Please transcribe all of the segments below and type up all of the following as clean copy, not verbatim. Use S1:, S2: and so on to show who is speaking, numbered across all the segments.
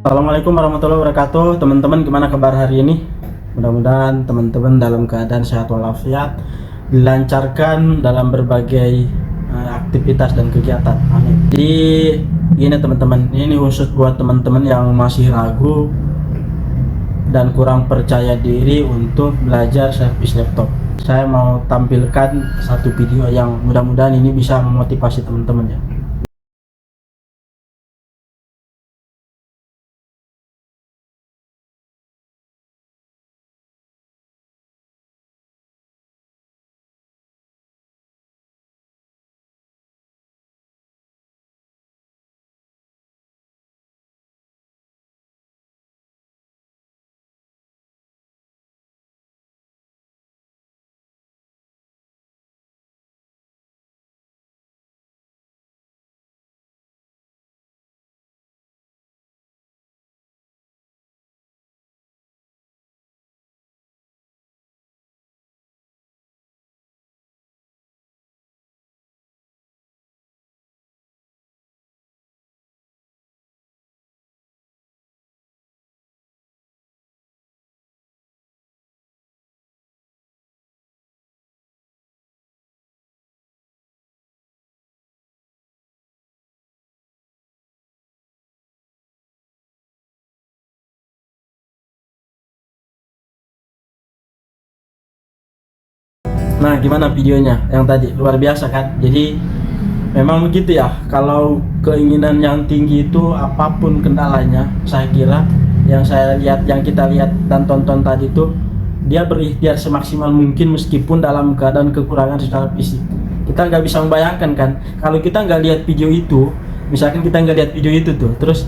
S1: Assalamualaikum warahmatullahi wabarakatuh. Teman-teman, gimana kabar hari ini? Mudah-mudahan teman-teman dalam keadaan sehat walafiat, dilancarkan dalam berbagai aktivitas dan kegiatan. Amin. Jadi gini teman-teman, ini khusus buat teman-teman yang masih ragu dan kurang percaya diri untuk belajar servis laptop. Saya mau tampilkan satu video yang mudah-mudahan ini bisa memotivasi teman-teman ya. Nah, gimana videonya yang tadi? Luar biasa kan? Jadi memang begitu ya, kalau keinginan yang tinggi itu apapun kendalanya, saya kira yang saya lihat, yang kita lihat dan tonton tadi itu, dia berikhtiar semaksimal mungkin meskipun dalam keadaan kekurangan secara fisik. Kita nggak bisa membayangkan kan, kalau kita nggak lihat video itu, misalkan kita nggak lihat video itu tuh, terus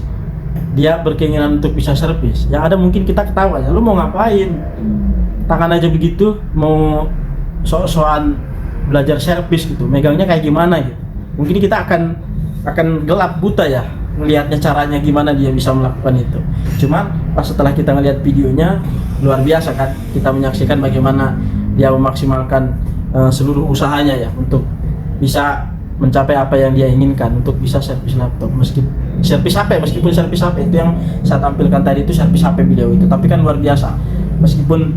S1: dia berkeinginan untuk bisa servis, yang ada mungkin kita ketawa ya, lu mau ngapain? Tangan aja begitu, mau sok-sokan belajar servis gitu, megangnya kayak gimana gitu. Mungkin kita akan gelap buta ya melihatnya caranya gimana dia bisa melakukan itu. Cuman pas setelah kita ngelihat videonya, luar biasa kan, kita menyaksikan bagaimana dia memaksimalkan seluruh usahanya ya untuk bisa mencapai apa yang dia inginkan, untuk bisa servis laptop, meskipun servis HP itu yang saya tampilkan tadi itu servis HP beliau itu, tapi kan luar biasa. Meskipun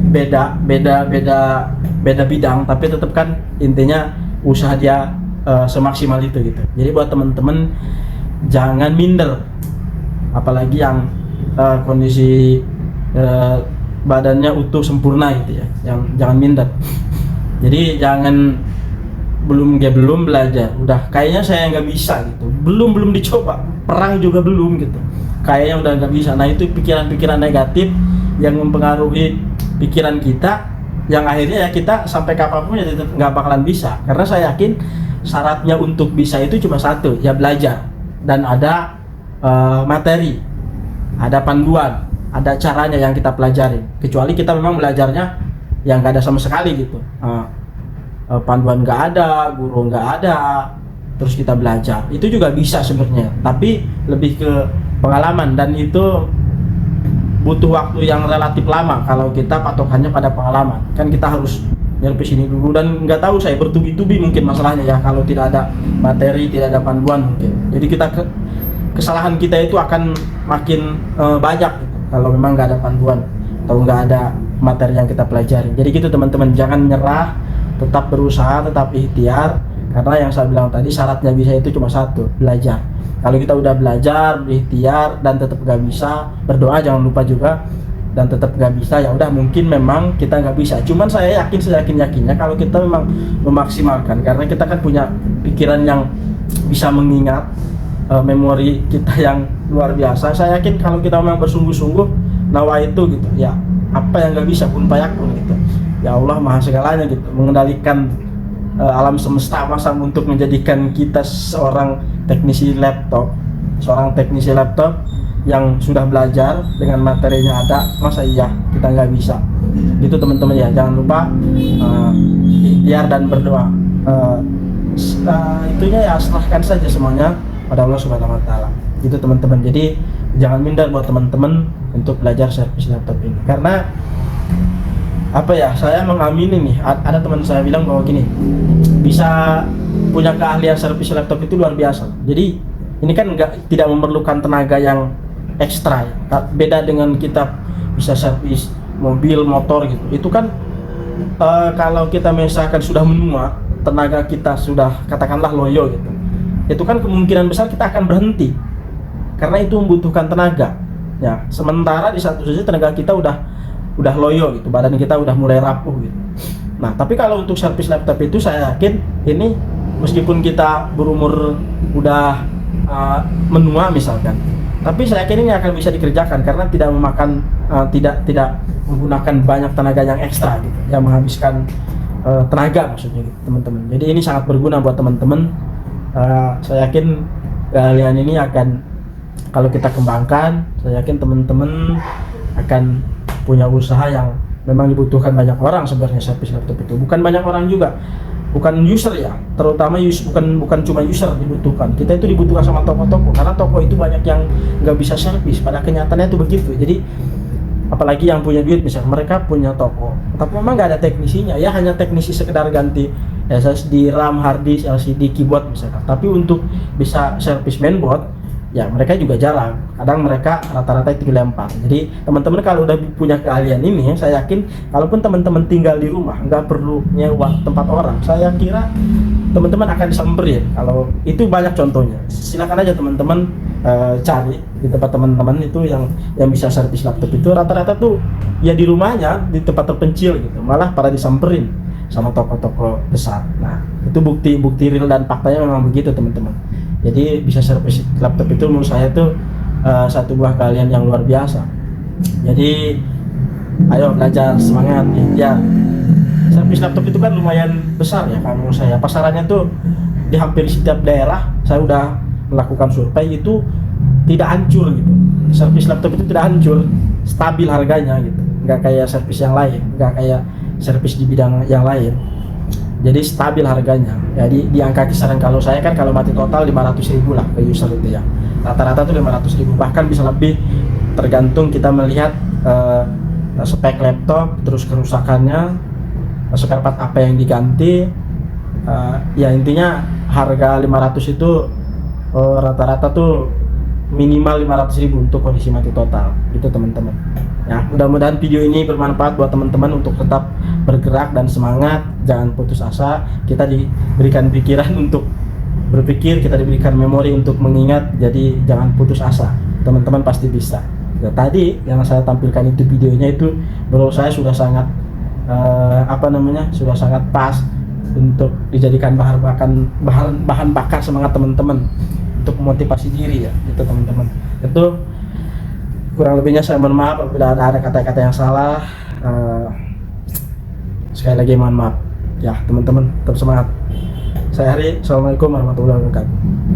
S1: beda bidang, tapi tetap kan intinya usaha dia semaksimal itu gitu. Jadi buat teman-teman jangan minder, apalagi yang kondisi badannya utuh sempurna gitu ya, jangan minder. Jadi jangan belum belajar udah kayaknya saya nggak bisa gitu, belum dicoba, perang juga belum gitu, kayaknya udah nggak bisa. Nah, itu pikiran-pikiran negatif yang mempengaruhi pikiran kita, yang akhirnya ya kita sampai kapanpun ya tetap nggak bakalan bisa. Karena saya yakin syaratnya untuk bisa itu cuma satu, ya belajar dan ada materi, ada panduan, ada caranya yang kita pelajari. Kecuali kita memang belajarnya yang nggak ada sama sekali gitu, panduan nggak ada, guru nggak ada, terus kita belajar, itu juga bisa sebenarnya, tapi lebih ke pengalaman, dan itu butuh waktu yang relatif lama kalau kita patokannya pada pengalaman. Kan kita harus nyerpis ini dulu, dan nggak tahu saya bertubi-tubi mungkin masalahnya ya kalau tidak ada materi, tidak ada panduan mungkin. Jadi kita kesalahan kita itu akan makin banyak gitu, kalau memang nggak ada panduan atau nggak ada materi yang kita pelajari. Jadi gitu teman-teman, jangan nyerah, tetap berusaha, tetap ikhtiar, karena yang saya bilang tadi syaratnya bisa itu cuma satu, belajar. Kalau kita udah belajar, berikhtiar dan tetap gak bisa, berdoa jangan lupa juga, dan tetap gak bisa, ya udah mungkin memang kita gak bisa. Cuman saya yakinnya kalau kita memang memaksimalkan, karena kita kan punya pikiran yang bisa mengingat, memori kita yang luar biasa. Saya yakin kalau kita memang bersungguh-sungguh nawa itu gitu ya, apa yang gak bisa pun payakun gitu. Ya Allah maha segalanya gitu, mengendalikan alam semesta, masa untuk menjadikan kita seorang teknisi laptop yang sudah belajar dengan materinya ada, masa iya kita nggak bisa gitu teman-teman ya. Jangan lupa ikhtiar dan berdoa, itunya ya serahkan saja semuanya pada Allah Subhanahu Wa Taala gitu teman-teman. Jadi jangan minder buat teman-teman untuk belajar servis laptop ini, karena apa ya, saya mengamini nih, ada teman saya bilang bahwa gini, bisa punya keahlian servis laptop itu luar biasa. Jadi ini kan tidak memerlukan tenaga yang ekstra ya. Beda dengan kita bisa servis mobil, motor gitu. Itu kan kalau kita misalkan sudah menua, tenaga kita sudah katakanlah loyo gitu, itu kan kemungkinan besar kita akan berhenti karena itu membutuhkan tenaga ya. Sementara di satu sisi tenaga kita udah loyo gitu, badan kita udah mulai rapuh gitu. Nah tapi kalau untuk servis laptop itu saya yakin ini meskipun kita berumur udah menua misalkan, tapi saya yakin ini akan bisa dikerjakan karena tidak memakan tidak menggunakan banyak tenaga yang ekstra gitu, yang menghabiskan tenaga maksudnya gitu teman-teman. Jadi ini sangat berguna buat teman-teman. Saya yakin kalian ini akan, kalau kita kembangkan, saya yakin teman-teman akan punya usaha yang memang dibutuhkan banyak orang sebenarnya. Servis laptop itu bukan banyak orang juga, bukan user ya, terutama bukan cuma user dibutuhkan, kita itu dibutuhkan sama toko-toko, karena toko itu banyak yang nggak bisa servis. Pada kenyataannya itu begitu. Jadi apalagi yang punya duit, misalnya mereka punya toko tapi memang nggak ada teknisinya ya, hanya teknisi sekedar ganti SSD, RAM, hard disk, LCD, keyboard misalkan. Tapi untuk bisa servis mainboard ya mereka juga jarang, kadang mereka rata-rata itu dilempar. Jadi teman-teman kalau udah punya keahlian ini, saya yakin kalaupun teman-teman tinggal di rumah nggak perlu nyewa tempat orang, saya kira teman-teman akan disamperin. Kalau itu banyak contohnya, silakan aja teman-teman cari di tempat teman-teman itu yang bisa servis laptop itu, rata-rata tuh ya di rumahnya, di tempat terpencil gitu, malah pada disamperin sama toko-toko besar. Nah itu bukti real dan faktanya memang begitu teman-teman. Jadi bisa servis laptop itu menurut saya itu satu buah keahlian yang luar biasa. Jadi ayo belajar, semangat ya. Servis laptop itu kan lumayan besar ya kalau menurut saya. Pasarannya tuh di hampir setiap daerah, saya udah melakukan survei, itu tidak hancur gitu. Servis laptop itu tidak hancur, stabil harganya gitu. Nggak kayak servis yang lain, nggak kayak servis di bidang yang lain. Jadi stabil harganya. Jadi di angka kisaran, kalau saya kan kalau mati total 500.000 lah ke user itu ya. Rata-rata tuh 500.000, bahkan bisa lebih tergantung kita melihat spek laptop, terus kerusakannya, spare part apa yang diganti. Ya intinya harga 500 itu rata-rata tuh minimal 500.000 untuk kondisi mati total gitu teman-teman ya. Mudah-mudahan video ini bermanfaat buat teman-teman untuk tetap bergerak dan semangat, jangan putus asa. Kita diberikan pikiran untuk berpikir, kita diberikan memori untuk mengingat, jadi jangan putus asa, teman-teman pasti bisa ya. Tadi yang saya tampilkan itu videonya itu menurut saya sudah sangat sudah sangat pas untuk dijadikan bahan bakar semangat teman-teman untuk memotivasi diri ya, itu teman-teman. Itu kurang lebihnya, saya mohon maaf apabila ada kata-kata yang salah. Sekali lagi mohon maaf ya teman-teman, tetap semangat. Saya Hari, assalamualaikum warahmatullahi wabarakatuh.